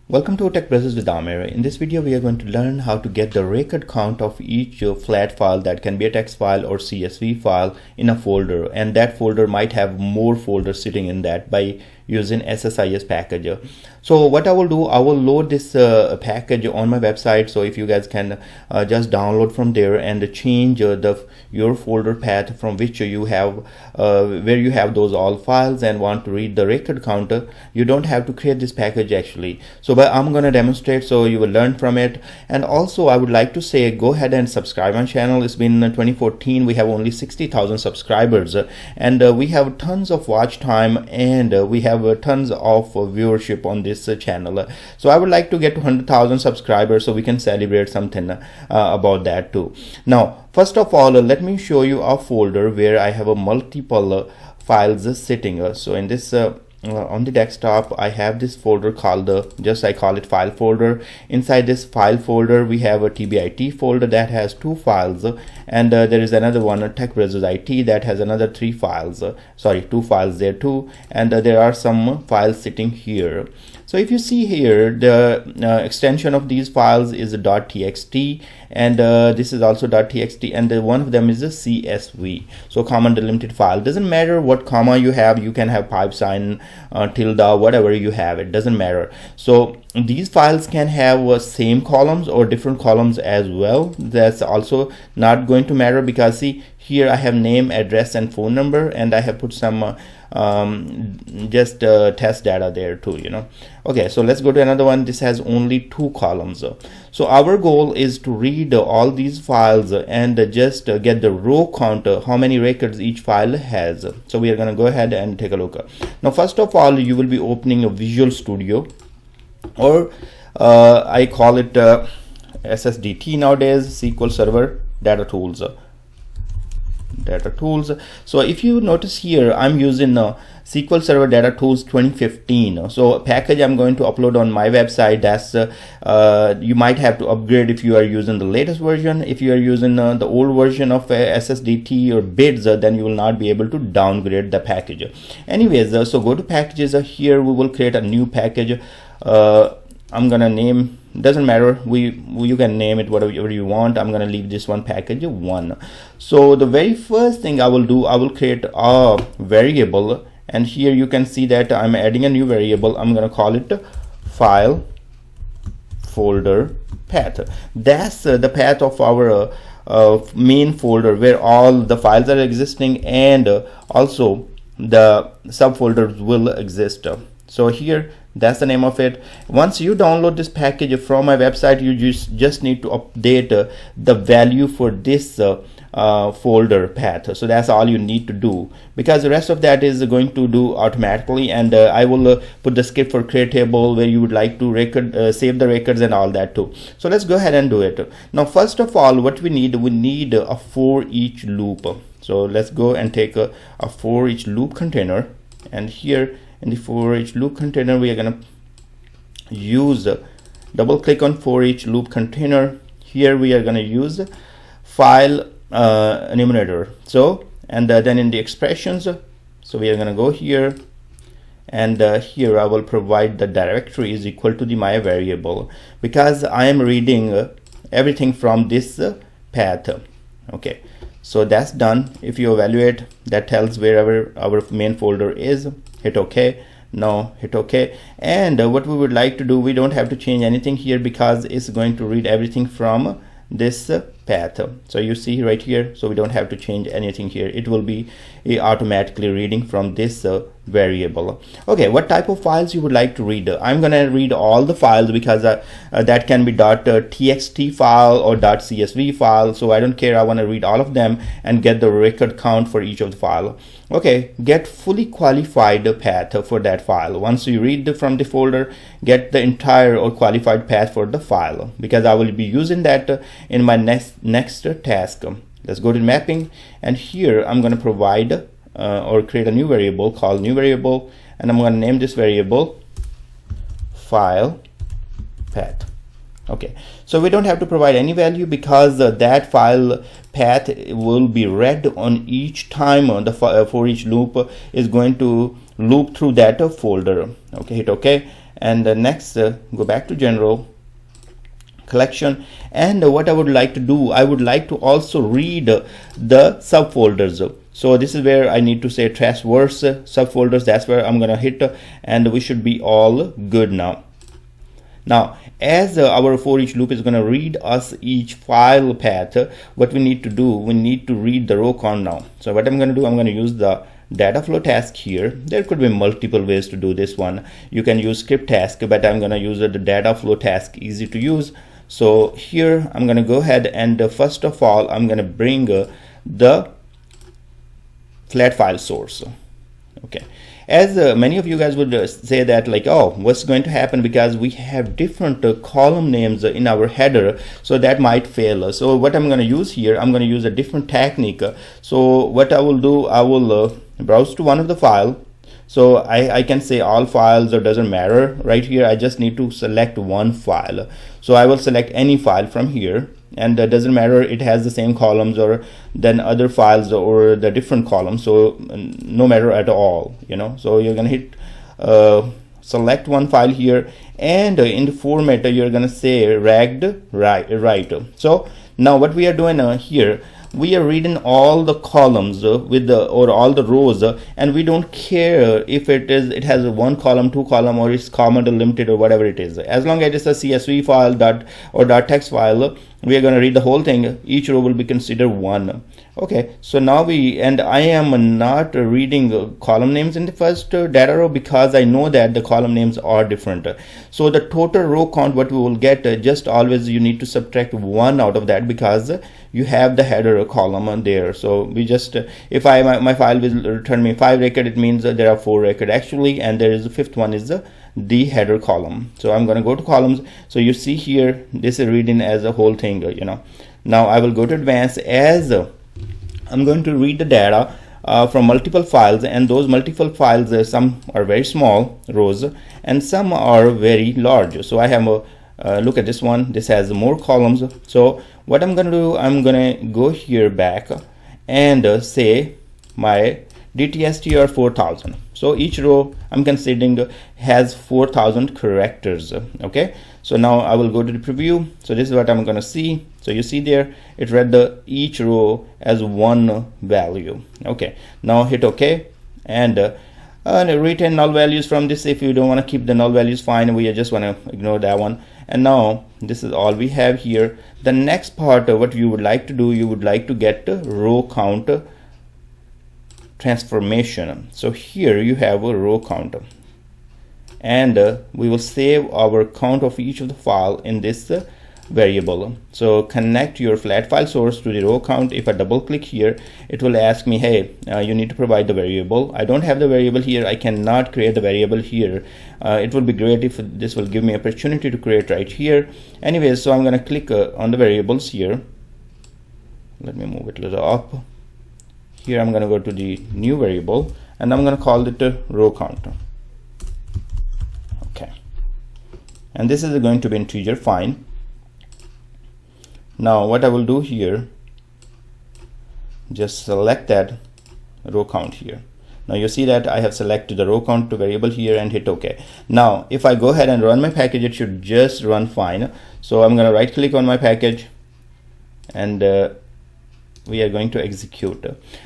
Welcome to Tech Brothers with Amir. In this video, we are going to learn how to get the record count of each flat file that can be a text file or CSV file in a folder, and that folder might have more folders sitting in that by using SSIS package. So what I will do, I will load this package on my website. So if you guys can just download from there and change your folder path from which you have where you have those all files and want to read the record counter, you don't have to create this package actually. So but I'm going to demonstrate so you will learn from it. And also I would like to say, go ahead and subscribe my channel. It's been 2014. We have only 60,000 subscribers and we have tons of watch time, and we have tons of viewership on this channel. So I would like to get to 100,000 subscribers so we can celebrate something about that too. Now first of all, let me show you a folder where I have a multiple files sitting. So in this on the desktop, I have this folder called I call it file folder. Inside this file folder, we have a TBIT folder that has 2 files, and there is another one, a TechBrothersIT, that has another 3 files. 2 files there too, and there are some files sitting here. So if you see here, the extension of these files is .txt, and this is also .txt, and one of them is a CSV, so common delimited file. Doesn't matter what comma you have, you can have pipe sign, tilde, whatever you have, it doesn't matter. So these files can have same columns or different columns as well. That's also not going to matter, because see here I have name, address and phone number, and I have put some test data there too, Okay, so let's go to another one. This has only 2 columns. So our goal is to read all these files and just get the row count, how many records each file has. So we are going to go ahead and take a look. Now first of all, you will be opening a Visual Studio, or I call it SSDT nowadays, SQL Server Data Tools. So if you notice here, I'm using SQL Server Data Tools 2015. So a package I'm going to upload on my website. That's you might have to upgrade if you are using the latest version. If you are using the old version of SSDT or BIDS, then you will not be able to downgrade the package. Anyways, so go to packages. Here we will create a new package. I'm gonna name, doesn't matter, you can name it whatever you want. I'm gonna leave this one package 1. So the very first thing I will do, I will create a variable, and here you can see that I'm adding a new variable. I'm gonna call it file folder path. That's the path of our main folder where all the files are existing, and also the subfolders will exist. So here, that's the name of it. Once you download this package from my website, you just need to update the value for this folder path. So that's all you need to do, because the rest of that is going to do automatically, and I will put the script for create table where you would like to save the records and all that too. So let's go ahead and do it. Now first of all, what we need a for each loop. So let's go and take a for each loop container, and here in the for each loop container, we are going to use double click on for each loop container. Here we are going to use file enumerator. So and then in the expressions, so we are going to go here, and here I will provide the directory is equal to the my variable, because I am reading everything from this path. Okay, so that's done. If you evaluate, that tells wherever our main folder is. Hit OK. Now hit OK. And what we would like to do, we don't have to change anything here, because it's going to read everything from this path. So you see right here, so we don't have to change anything here. It will be automatically reading from this variable. Okay, what type of files you would like to read? I'm gonna read all the files, because that can be .txt file or .csv file, so I don't care. I want to read all of them and get the record count for each of the file. Okay, get fully qualified path for that file. Once you read from the folder, get the entire or qualified path for the file, because I will be using that in my next task. Let's go to mapping, and here I'm going to provide or create a new variable called new variable, and I'm going to name this variable file path. Okay, so we don't have to provide any value, because that file path will be read on each time the for each loop is going to loop through that folder. Okay, hit OK, And next, go back to general, collection, and what I would like to do, I would like to also read the subfolders. So this is where I need to say traverse subfolders. That's where I'm gonna hit, and we should be all good now. Now, as our for each loop is going to read us each file path, what we need to do, we need to read the row count now. So what I'm going to do, I'm going to use the data flow task here. There could be multiple ways to do this one. You can use script task, but I'm going to use the data flow task, easy to use. So here I'm going to go ahead and first of all, I'm going to bring the flat file source. Okay. As many of you guys would say that like, oh, what's going to happen because we have different column names in our header, so that might fail. So what I'm going to use here, I'm going to use a different technique. So what I will do, I will browse to one of the file. So I can say all files, or doesn't matter. Right here I just need to select one file. So I will select any file from here, and it doesn't matter it has the same columns or then other files or the different columns, so no matter at all, you know. So you're gonna hit select one file here, and in the format you're gonna say ragged right. So now what we are doing here, we are reading all the columns with the or all the rows, and we don't care if it has a one column, two column, or it's comma delimited or whatever it is. As long as it's a CSV file or text file, we are going to read the whole thing. Each row will be considered one. Okay, so now I am not reading column names in the first data row because I know that the column names are different. So the total row count what we will get, just always you need to subtract one out of that because you have the header column there. So we just if my file will return me 5 record, it means there are 4 record actually, and there is the fifth one is the header column. So I'm going to go to columns. So you see here this is reading as a whole thing, you know. Now I will go to advanced, as I'm going to read the data from multiple files, and those multiple files, some are very small rows and some are very large. So I have a look at this one, this has more columns. So what I'm going to do, I'm going to go here back and say my DTSTR 4000. So each row I'm considering has 4000 characters. Okay, so now I will go to the preview. So this is what I'm going to see. So you see there it read each row as one value. Okay, now hit OK, and retain null values from this. If you don't want to keep the null values, fine, we just want to ignore that one. And now this is all we have here. The next part, what you would like to do, you would like to get row count transformation. So here you have a row count, and we will save our count of each of the file in this variable. So connect your flat file source to the row count. If I double click here, it will ask me, hey, you need to provide the variable. I don't have the variable here, I cannot create the variable here. It will be great if this will give me opportunity to create right here. Anyways, so I'm going to click on the variables here. Let me move it a little up. Here I'm going to go to the new variable, and I'm going to call it row count. Okay, and this is going to be integer, fine. Now what I will do here, just select that row count here. Now you see that I have selected the row count variable here and hit OK. Now if I go ahead and run my package, it should just run fine. So I'm going to right click on my package, and we are going to execute.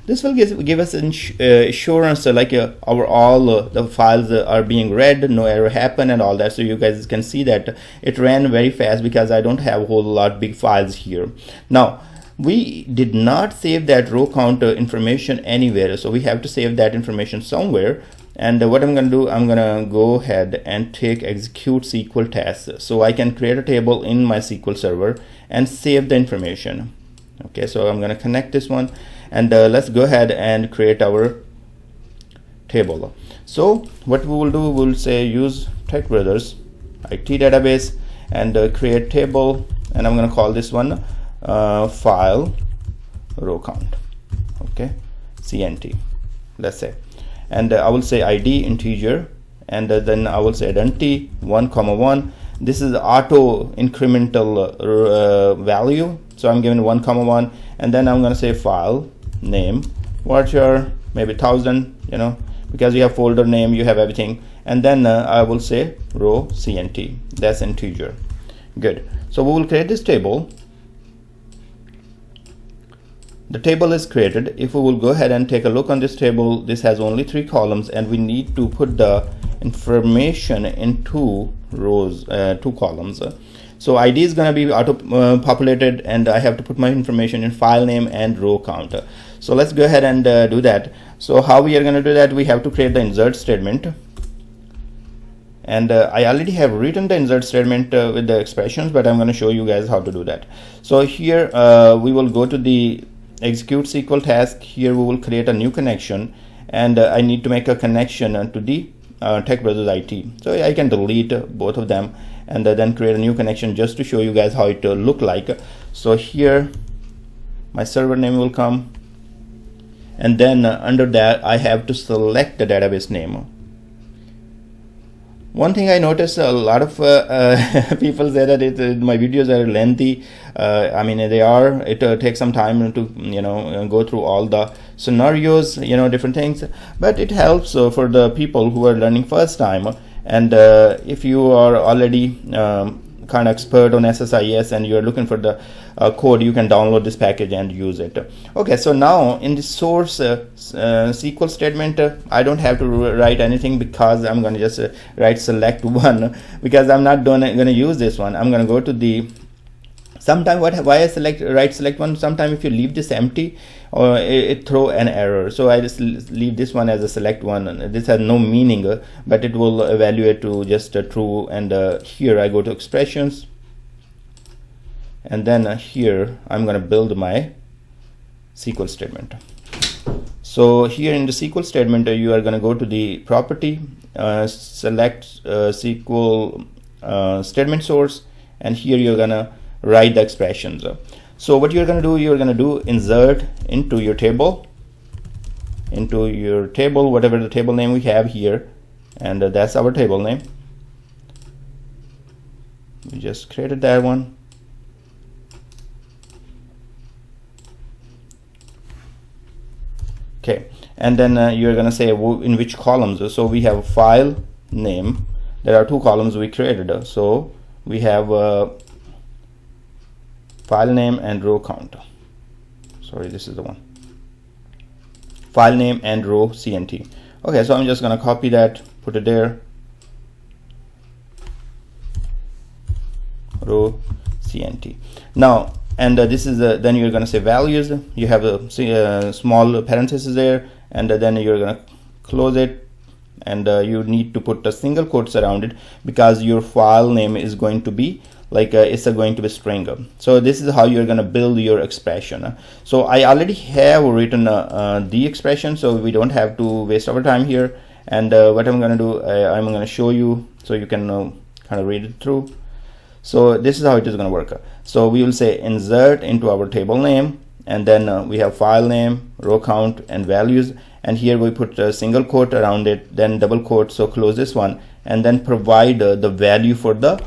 This will give us assurance like our all the files are being read, no error happen and all that. So you guys can see that it ran very fast because I don't have a whole lot big files here. Now we did not save that row count information anywhere, so we have to save that information somewhere. And what I'm going to do, I'm going to go ahead and take execute SQL test, so I can create a table in my SQL server and save the information. Okay, so I'm going to connect this one, and let's go ahead and create our table. So what we will do, we'll say use TechBrothersIT database and create table, and I'm going to call this one file row count. Okay, CNT, let's say, and I will say ID integer, and then I will say identity 1,1. This is auto incremental value. So I'm giving 1,1, and then I'm going to say file name, varchar maybe 1000, you know, because you have folder name, you have everything, and then I will say row CNT, that's integer. Good. So we will create this table. The table is created. If we will go ahead and take a look on this table, this has only 3 columns, and we need to put the information in 2 rows, 2 columns. So ID is going to be auto populated, and I have to put my information in file name and row count. So let's go ahead and do that. So how we are going to do that, we have to create the insert statement, and I already have written the insert statement with the expressions, but I'm going to show you guys how to do that. So here we will go to the execute SQL task. Here we will create a new connection, and I need to make a connection to the TechBrothersIT. So I can delete both of them and then create a new connection just to show you guys how it look like. So here my server name will come, and then under that I have to select the database name. One thing I noticed, a lot of people say that my videos are lengthy. I mean, they are. It takes some time to go through all the scenarios, different things. But it helps for the people who are learning first time. And if you are already kind of expert on SSIS and you're looking for the code, you can download this package and use it. Okay, so now in the source SQL statement, I don't have to write anything, because I'm going to just write select one, because I'm not going to use this one. I'm going to go to the sometime why I write select one. Sometime if you leave this empty, or it throw an error. So I just leave this one as a select one. This has no meaning, but it will evaluate to just true. And here I go to expressions, and then here I'm going to build my SQL statement. So here in the SQL statement, you are going to go to the property, select SQL statement source, and here you're going to write the expressions. So what you're going to do, you're going to do insert into your table, whatever the table name we have here, and that's our table name. We just created that one. Okay, and then you're going to say in which columns. So we have file name. There are 2 columns we created. So we have file name and row count. Sorry, this is the one. File name and row CNT. Okay, so I'm just going to copy that, put it there. Row CNT. Now, and this is then you're going to say values. You have a small parenthesis there, and then you're going to close it, and you need to put a single quotes around it, because your file name is going to be like it's going to be string. So this is how you're going to build your expression. So I already have written the expression, so we don't have to waste our time here. And what I'm going to do, I'm going to show you so you can kind of read it through. So this is how it is going to work. So we will say insert into our table name, and then we have file name, row count, and values, and here we put a single quote around it, then double quote, so close this one, and then provide the value for the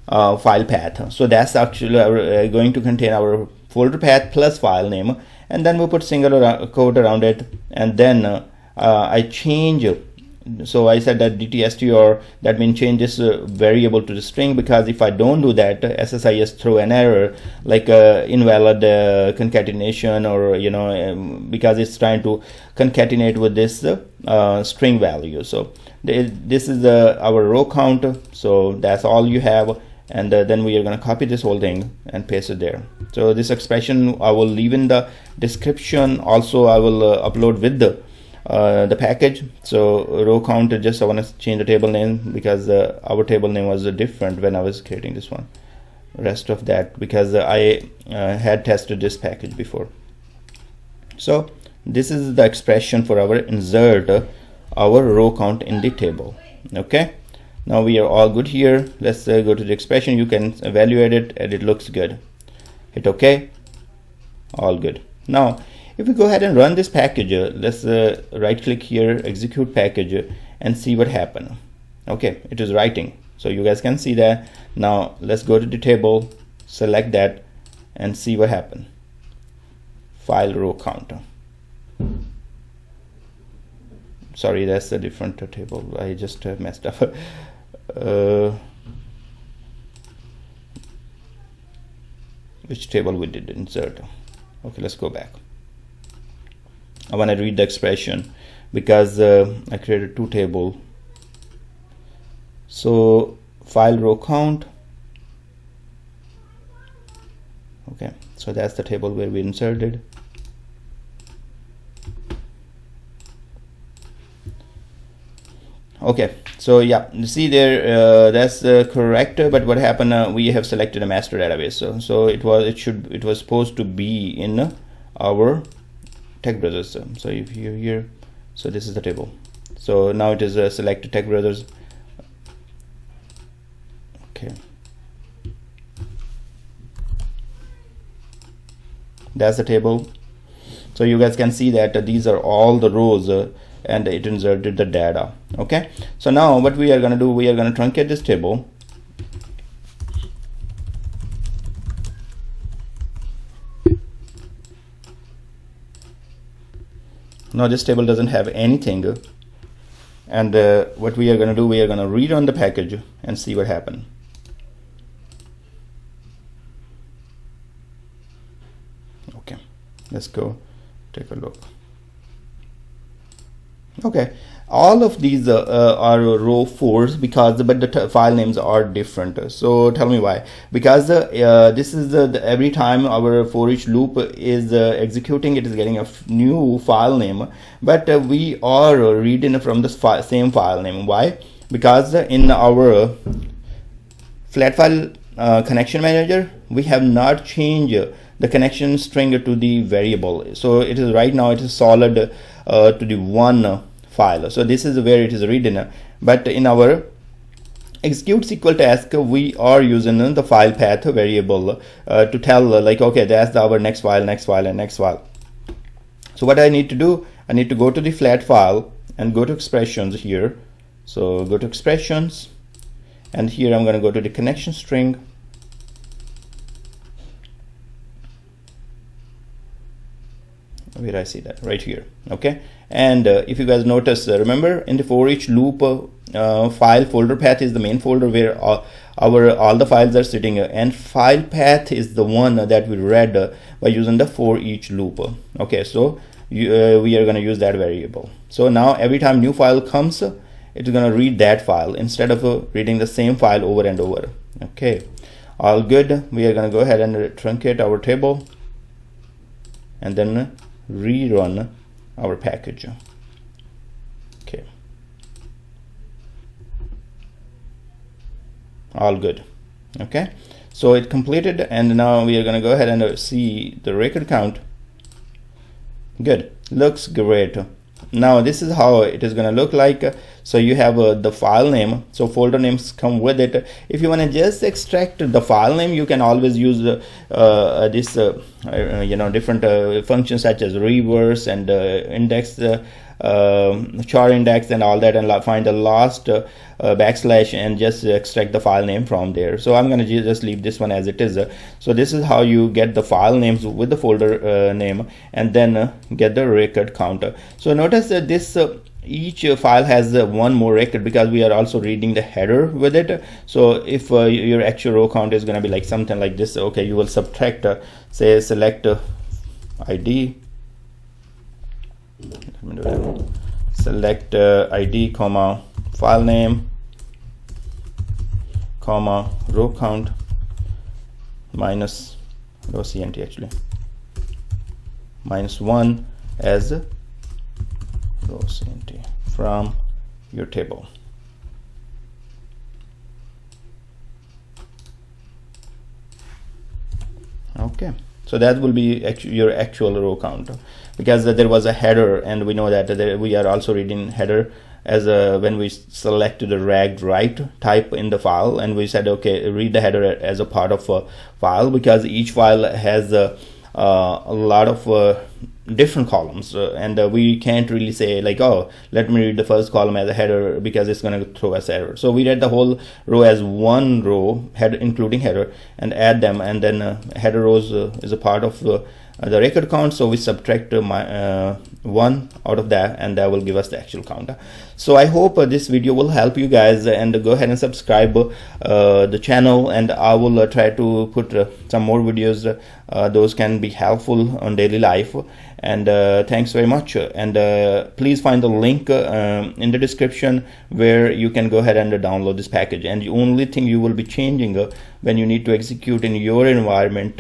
file path. So that's actually going to contain our folder path plus file name, and then we put single quote around it, and then I change. So I said that DTSTR, that means change this variable to the string, because if I don't do that, SSIS throw an error like invalid concatenation, or because it's trying to concatenate with this string value. So this is our row count. So that's all you have. And then we are going to copy this whole thing and paste it there. So this expression I will leave in the description. Also I will upload with the package. So row count, just I want to change the table name, because our table name was different when I was creating this one. Rest of that, because I had tested this package before. So this is the expression for our insert our row count in the table. Okay, now we are all good here. Let's go to the expression. You can evaluate it, and it looks good. Hit OK. All good. Now if we go ahead and run this package, let's right click here, execute package, and see what happened. Okay, it is writing, so you guys can see that. Now let's go to the table, select that, and see what happened. File row count. sorry, that's a different table. I just messed up. Which table we did insert? Okay, let's go back. I want to read the expression because I created two tables. So file row count. Okay, so that's the table where we inserted. Okay, so yeah, you see there, that's correct. But what happened? We have selected a master database. So it was supposed to be in our TechBrothers. So if you're here, so this is the table. So now it is selected TechBrothers. Okay, that's the table. So you guys can see that these are all the rows and it inserted the data. Okay, so now what we are going to do, we are going to truncate this table. Now this table doesn't have anything, and what we are going to do, we are going to rerun the package and see what happened. Okay, let's go take a look. Okay, all of these are row 4s because but the file names are different. So tell me why. Because this is every time our for each loop is executing, it is getting a new file name, but we are reading from the same file name. Why? Because in our flat file connection manager, we have not changed the connection string to the variable. So it is right now, it is solid to the one file. So this is where it is written. But in our execute SQL task, we are using the file path variable to tell like, okay, that's our next file, next file, and next file. So what I need to do, I need to go to the flat file and go to expressions here. So go to expressions, and here I'm going to go to the connection string. Where I see that? Right here. Okay, and if you guys notice, remember in the for each loop file folder path is the main folder where all the files are sitting, and file path is the one that we read by using the for each loop. Okay, so we are going to use that variable. So now every time new file comes, it's going to read that file instead of reading the same file over and over. Okay, all good. We are going to go ahead and truncate our table and then rerun our package. Okay, all good. Okay, so it completed, and now we are going to go ahead and see the record count. Good, looks great. Now this is how it is going to look like. So you have the file name, so folder names come with it. If you want to just extract the file name, you can always use this different functions such as reverse and index, char index and all that, and find the last backslash and just extract the file name from there. So I'm going to just leave this one as it is. So this is how you get the file names with the folder name, and then get the record counter. So notice that this each file has one more record because we are also reading the header with it. So if your actual row count is going to be like something like this, okay, you will subtract say select ID, let me do that. Select ID comma file name comma row count minus row cnt actually -1 as row cnt from your table. Okay, so that will be your actual row count, because there was a header, and we know that we are also reading header as when we selected the ragged right type in the file, and we said okay, read the header as a part of a file, because each file has a lot of different columns, and we can't really say like, oh, let me read the first column as a header, because it's going to throw us error. So we read the whole row as one row, header including header, and add them, and then header rows is a part of the record count, so we subtract 1 out of that, and that will give us the actual count. So I hope this video will help you guys, and go ahead and subscribe the channel, and I will try to put some more videos. Those can be helpful on daily life. And thanks very much, and please find the link in the description where you can go ahead and download this package. And the only thing you will be changing when you need to execute in your environment,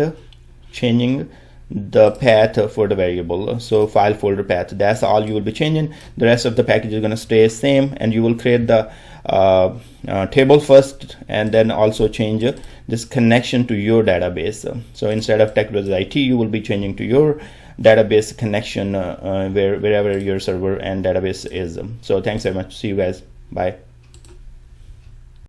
changing the path for the variable, so file folder path, that's all you will be changing. The rest of the package is going to stay same, and you will create the table first, and then also change this connection to your database. So instead of TechBrothersIT, you will be changing to your database connection wherever your server and database is. So thanks very much. See you guys. Bye.